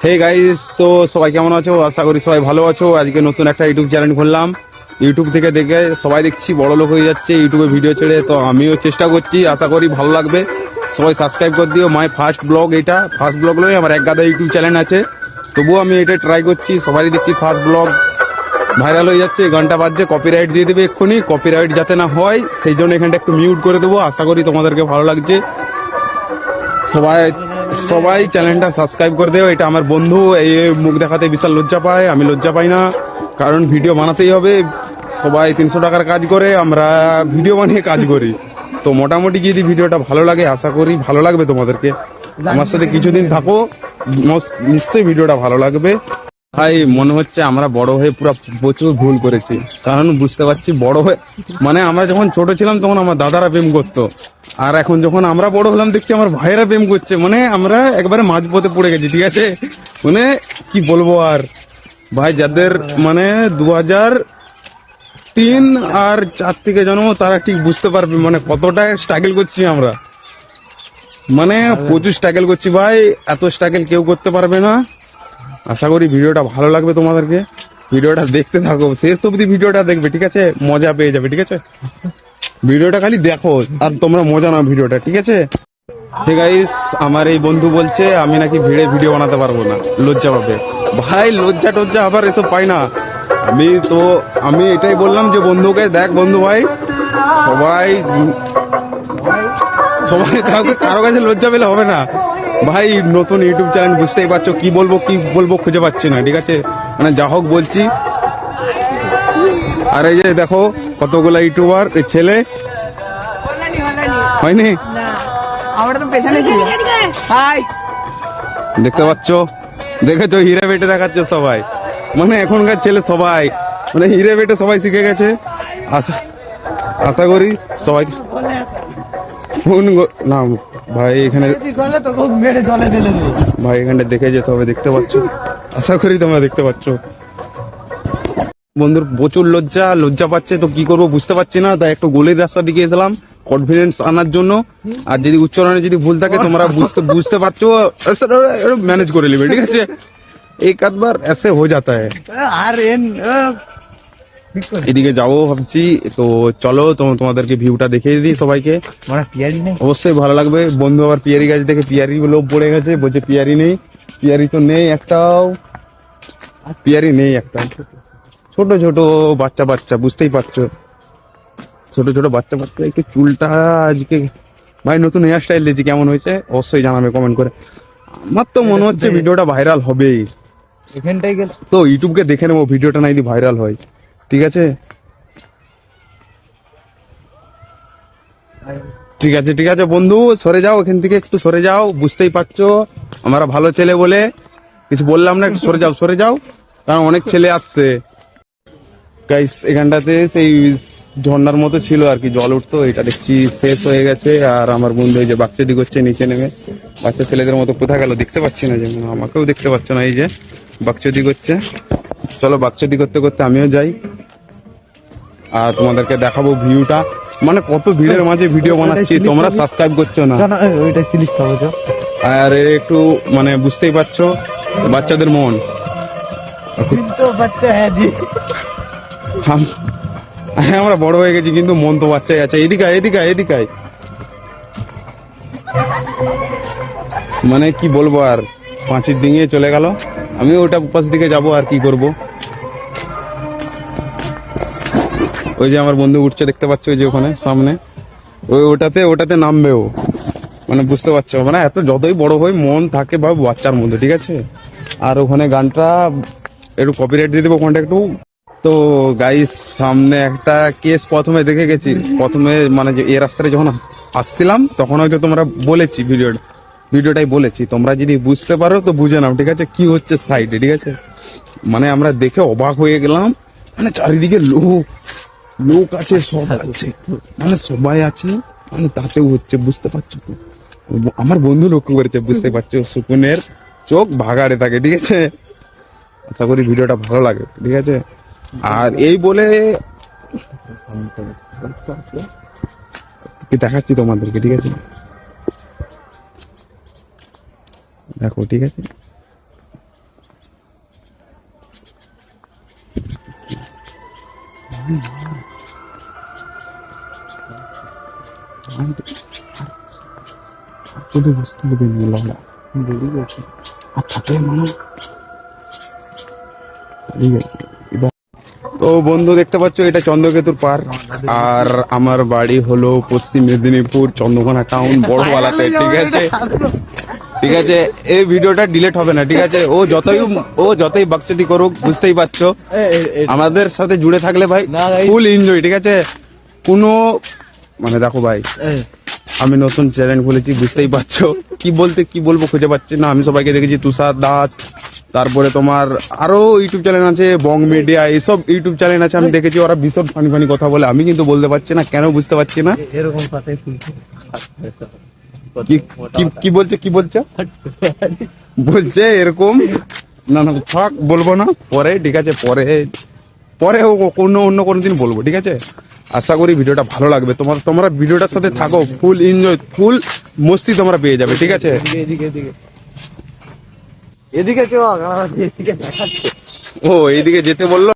Hey guys, তো সবাই কেমন আছো? আশা করি সবাই ভালো আছো। আজকে নতুন একটা ইউটিউব চ্যানেল খুললাম। ইউটিউব থেকে দেখে সবাই দেখছি বড় লোক হয়ে যাচ্ছে ইউটিউবে ভিডিও ছেড়ে, তো আমিও চেষ্টা করছি। আশা করি ভালো লাগবে। সবাই সাবস্ক্রাইব করে দিও। মাই ফার্স্ট ব্লগ, এটা ফার্স্ট ব্লগ নয়, আমার এক গাদা ইউটিউব চ্যানেল আছে, তবুও আমি এটা ট্রাই করছি। সবারই দেখছি ফার্স্ট ব্লগ ভাইরাল হয়ে যাচ্ছে, ঘন্টা বাজছে, কপিরাইট দিয়ে দেবে এক্ষুনি। কপিরাইট যাতে না হয় সেই জন্য এখানটা একটু মিউট করে দেবো। আশা করি তোমাদেরকে ভালো লাগছে। সবাই সবাই চ্যানেলটা সাবস্ক্রাইব করে দেও। এটা আমার বন্ধু, এই মুখ দেখাতে বিশাল লজ্জা পায়, আমি লজ্জা পাই না, কারণ ভিডিও বানাতেই হবে। সবাই 300 টাকার কাজ করে, আমরা ভিডিও বানিয়ে কাজ করি। তো মোটামুটি যদি ভিডিওটা ভালো লাগে, আশা করি ভালো লাগবে তোমাদেরকে। আমার সাথে কিছুদিন থাকো, নিশ্চয়ই ভিডিওটা ভালো লাগবে। ভাই মনে হচ্ছে আমরা বড় হয়ে পুরো প্রচুর ভুল করেছি, কারণ বুঝতে পারছি বড় হয়ে, মানে আমরা যখন ছোট ছিলাম তখন আমার দাদারা প্রেম করতো, আর এখন যখন আমরা বড় হলাম দেখছি আমার ভাইয়েরা প্রেম করছে। মানে আমরা একবারে মাঝপথে পড়ে গেছি, ঠিক আছে? মানে কি বলবো আর ভাই, যাদের মানে 2003 আর 4 থেকে জন্ম, তারা ঠিক বুঝতে পারবে মানে কতটা স্ট্রাগল করছি আমরা। মানে প্রচুর স্ট্রাগল করছি ভাই, এত স্ট্রাগল কেউ করতে পারবে না। আশা করি ভিডিওটা ভালো লাগবে তোমাদেরকে। ভিডিওটা দেখতে থাকো, শেষ অবধি ভিডিওটা দেখবে, ঠিক আছে? মজা পেয়ে যাবে, ঠিক আছে? ভিডিওটা খালি দেখো আর তোমরা মজা নাও ভিডিওটা, ঠিক আছে? ঠিক গাইস, আমার এই বন্ধু বলছে আমি নাকি ভিডিও বানাতে পারবো না, লজ্জা পাবে। ভাই লজ্জা টজ্জা আবার এসব পাই না। আমি এটাই বললাম যে বন্ধুকে, দেখ বন্ধু ভাই, সবাই সবাই কারো কাছে লজ্জা পেলে হবে না ভাই। নতুন ইউটিউব চ্যানেল, বুঝতেই পারছো, কি বলবো খুঁজে পাচ্ছি না, ঠিক আছে? মানে যা হোক বলছি। আর এই যে দেখো কতগুলা ইউটিউবার, এই ছেলে হয়নি, দেখতে পাচ্ছ, দেখেছো হিরে বেটে দেখাচ্ছে সবাই। মানে এখনকার ছেলে সবাই মানে হিরে বেটে সবাই শিখে গেছে। আশা করি সবাই ফোন না ভাই, এখানে ভাই এখানটা দেখে যেতে হবে, দেখতে পাচ্ছ? আশা করি তোমরা দেখতে পাচ্ছ। বন্ধুর প্রচুর লজ্জা পাচ্ছে, তো কি করবো বুঝতে পারছি না, তাই একটু গোলের রাস্তা দিকে এসলাম কনফিডেন্স আনার জন্য। আর যদি উচ্চারণে যদি ভুল থাকে তোমরা বুঝতে পারছো, ম্যানেজ করে নেবে, ঠিক আছে? এক আধবার এসে হয়ে যাতা হ্যায়। এদিকে যাবো ভাবছি, তো চলো তোমাদেরকে ভিউটা দেখিয়ে দিই সবাইকে। অবশ্যই ভালো লাগবে। বন্ধু আবার পিয়ারি গাছ দেখে পিয়ারি লোভ পড়ে গেছে, বলছে পিয়ারি নেই। পিয়ারি তো নেই একটাও, পিয়ারি নেই একটা। ছোট ছোট বাচ্চা, বুঝতেই পারছো, ছোট ছোট বাচ্চা। একটু চুলটা আজকে ভাই নতুন হেয়ার স্টাইল দিয়েছি, কেমন হয়েছে অবশ্যই জানাবে কমেন্ট করে। আমার তো মনে হচ্ছে ভিডিওটা ভাইরাল হবেই। এখানটাই গেল তো ইউটিউবকে দেখে নেবো, ভিডিওটা না যদি ভাইরাল হয়, ঠিক আছে? ঠিক আছে বন্ধু, সরে যাও এখান থেকে, একটু সরে যাও। বুঝতেই পারছো আমরা ভালো ছেলে বলে কিছু বললাম না, একটু সরে যাও, কারণ অনেক ছেলে আসছে। গাইস, এখানটাতে সেই ঝর্ণার মতো ছিল আর কি, জল উঠতো, এটা দেখছি শেষ হয়ে গেছে। আর আমার বন্ধু এই যে বাচ্চাদি করছে নিচে নেমে, বাচ্চা ছেলেদের মতো কোথায় গেল দেখতে পাচ্ছি না, যেমন আমাকেও দেখতে পাচ্ছ না। এই যে বাচ্চাদি করছে, চলো বাচ্চাদি করতে করতে আমিও যাই, আর তোমাদেরকে দেখাবো ভিউটা। মানে কত ভিড়ের মাঝে ভিডিও বানাচ্ছি, তোমরা সাবস্ক্রাইব করছো না। আর একটু মানে বুঝতেই পারছো বাচ্চাদের মন, হ্যাঁ আমরা বড় হয়ে গেছি কিন্তু মন তো বাচ্চাই আছে। এদিকে মানে কি বলবো আর, পাঁচির ডিঙিয়ে চলে গেল। আমি ওটা পাশ দিকে যাবো, আর কি করব। ওই যে আমার বন্ধু উঠছে, দেখতে পাচ্ছ ওই যে ওখানে সামনে, ওটাতে নামবেও। মানে বুঝতে পারছো, মানে এত যতই বড় হই মন থাকে বা বাচ্চার মধ্যে, ঠিক আছে? আর ওখানে গানটা একটু কপিরাইট দিয়ে দেবো ওখানটা একটু। তো গাইস, সামনে একটা কেস প্রথমে দেখে গেছি, প্রথমে মানে যে এই রাস্তায় যখন আসছিলাম তখন হয়তো তোমরা বলেছি ভিডিওটাই বলেছি, তোমরা যদি বুঝতে পারো তো বুঝে নাও, ঠিক আছে? কি হচ্ছে সাইডে, ঠিক আছে? মানে আমরা দেখে অবাক হয়ে গেলাম, মানে চারিদিকে লোক আছে, সব আছে, মানে সবাই আছে, মানে তাতেও হচ্ছে, বুঝতে পারছো তো? আমার বন্ধু লক্ষ্য করেছে, বুঝতে পারছো, সুকুনের চোখ ভাগাড়ে থাকে, ঠিক আছে? আশা করি ভিডিওটা ভালো লাগে, ঠিক আছে? আর এই বলে দেখাচ্ছি তোমাদেরকে, ঠিক আছে? দেখো, ঠিক আছে? হলে বুঝতে হবে নিলামটা আর থাকলে মনে এবার। তো বন্ধু দেখতে পাচ্ছ এটা চন্দ্রকেতুর পার, আর আমার বাড়ি হলো পশ্চিম মেদিনীপুর চন্দ্রকোনা টাউন বড়বালাতে। ঠিক আছে ঠিক আছে, এই ভিডিওটা ডিলিট হবে না। ঠিক আছে, ও যতই বাকচাতি করুক, বুঝতেই পারছো আমাদের সাথে জুড়ে থাকলে ভাই ফুল এনজয়। ঠিক আছে, কোনো মানে দেখো ভাই, আমি নতুন চ্যানেল খুলেছি, বুঝতেই পারছো কি বলবো খুঁজে পাচ্ছি না। আমি সবাইকে দেখেছি, তুষার দাস, তারপরে তোমার আরো ইউটিউব চ্যানেল আছে বং মিডিয়া, এইসব ইউটিউব চ্যানেল আছে আমি দেখেছি, ওরা ভীষণ ফানি ফানি কথা বলে। আমি কিন্তু বলতে পারছি না কেন, বুঝতে পারছি না এরকম কথাই কি বলছে বলছে এরকম। না না থাক, বলবো না পরে। ঠিক আছে, পরে অন্য কোনো দিন বলবো। ঠিক আছে, আশা করি ভিডিওটা ভালো লাগবে। তোমরা ভিডিওটার সাথে থাকো, ফুল এনজয়, ফুল মস্তি তোমরা পেয়ে যাবে। ঠিক আছে, এদিকে কেউ এদিকে দেখাচ্ছে। ও এইদিকে যেতে বললো।